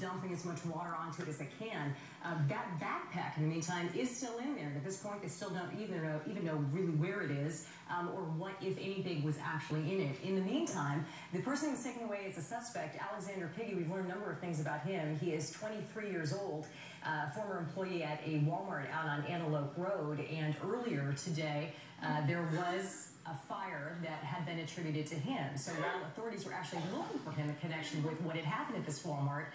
dumping as much water onto it as it can. That backpack, in the meantime, is still in there. At this point, they still don't even know really where it is or what, if anything, was actually in it. In the meantime, the person who was taken away as a suspect, Alexander Piggy, we've learned a number of things about him. He is 23 years old, former employee at a Walmart out on Antelope Road, and earlier today, there was a fire that had been attributed to him. So while authorities were actually looking for him in connection with what had happened at this Walmart,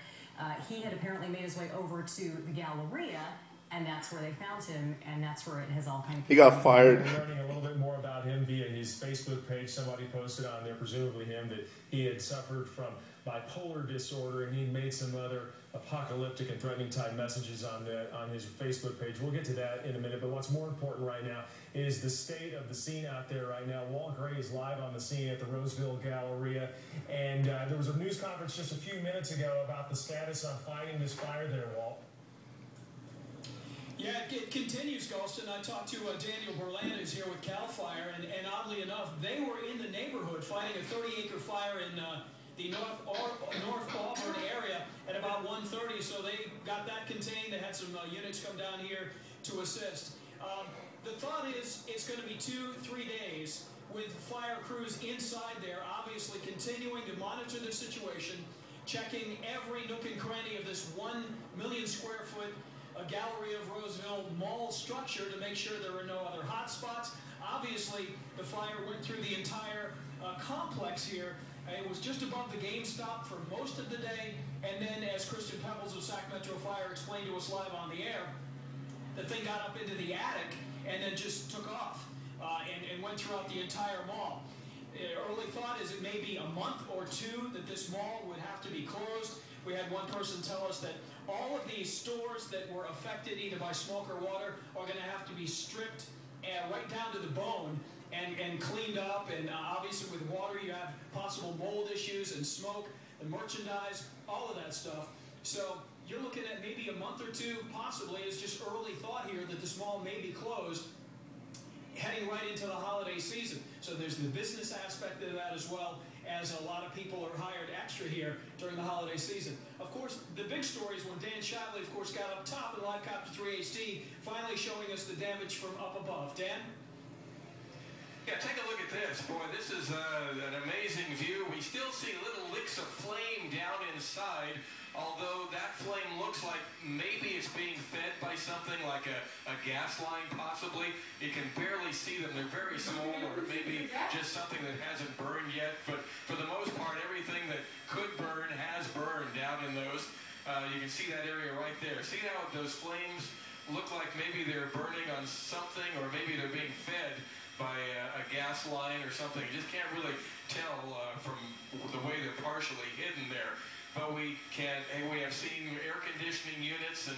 he had apparently made his way over to the Galleria, and that's where they found him, and that's where it has all kind of... He got fired. We're learning a little bit more about him via his Facebook page. Somebody posted on there, presumably him, that he had suffered from bipolar disorder, and he made some other apocalyptic and threatening type messages on his Facebook page. We'll get to that in a minute, but what's more important right now is the state of the scene out there right now. Walt Gray is live on the scene at the Roseville Galleria, and there was a news conference just a few minutes ago about the status on fighting this fire there, Walt. Yeah, it continues, Golston. I talked to Daniel Berland, who's here with CAL FIRE, and oddly enough, they were in the neighborhood fighting a 30-acre fire in the North Auburn area at about 1:30, so they got that contained. They had some units come down here to assist. The thought is it's going to be 2-3 days with fire crews inside there, obviously continuing to monitor the situation, checking every nook and cranny of this 1 million square foot Galleria of Roseville mall structure to make sure there are no other hot spots. Obviously, the fire went through the entire complex here. It was just above the GameStop for most of the day, and then, as Kristen Pebbles of Sac Metro Fire explained to us live on the air, the thing got up into the attic and then just took off and went throughout the entire mall. Early thought is it may be a month or two that this mall would have to be closed. We had one person tell us that all of these stores that were affected either by smoke or water are going to have to be stripped right down to the bone and cleaned up. And obviously with water you have possible mold issues and smoke and merchandise, all of that stuff. So you're looking at maybe a month or two, possibly, as just early thought here that this mall may be closed heading right into the holiday season. So there's the business aspect of that as well, as a lot of people are hired extra here during the holiday season. Of course, the big story is when Dan Shively, of course, got up top in Live Copter 3 HD, finally showing us the damage from up above. Dan? Yeah, take a look at this. Boy, this is an amazing view. We still see little licks of flame down inside, although that flame looks like maybe it's being fed by something like a gas line, possibly. You can barely see them. They're very small, or maybe just something that hasn't burned yet. But for the most part, everything that could burn has burned down in those. You can see that area right there. See how those flames look like maybe they're burning on something, or maybe they're being fed by a gas line or something. You just can't really tell from the way they're partially hidden there. But we have seen air conditioning units and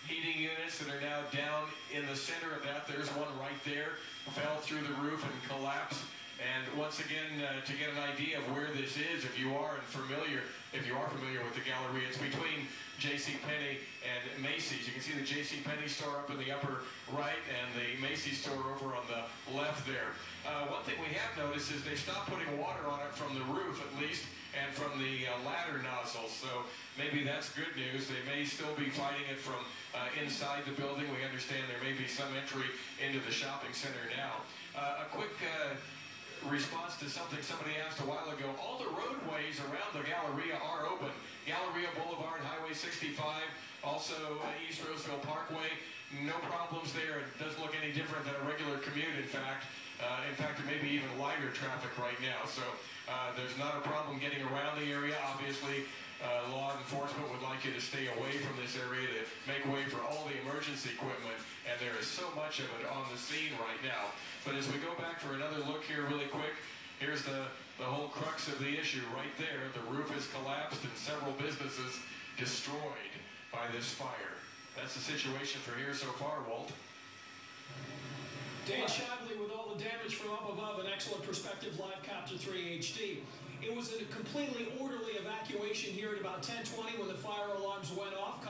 heating units that are now down in the center of that. There's one right there, fell through the roof and collapsed. And once again, to get an idea of where this is, if you are familiar with the Galleria, it's between JCPenney and Macy's. You can see the JCPenney store up in the upper right and the Macy's store over on the left there. One thing we have noticed is they stopped putting water on it from the roof, at least, and from the ladder nozzles. So maybe that's good news. They may still be fighting it from inside the building. We understand there may be some entry into the shopping center now. A quick response to something somebody asked a while ago. All the roadways around the Galleria are open. Galleria Boulevard, Highway 65, also East Roseville Parkway. No problems there. It doesn't look any different than a regular commute, in fact. There may be even lighter traffic right now. So there's not a problem getting around the area. Obviously, law enforcement would like you to stay away from this area to make way for all the emergency equipment. And there is so much of it on the scene right now. But as we go back for another look here really quick, here's the whole crux of the issue right there. The roof has collapsed and several businesses destroyed by this fire. That's the situation for here so far, Walt. Dan Shively with all the damage from up above, an excellent perspective, Live Copter 3 HD. It was a completely orderly evacuation here at about 10:20 when the fire alarms went off.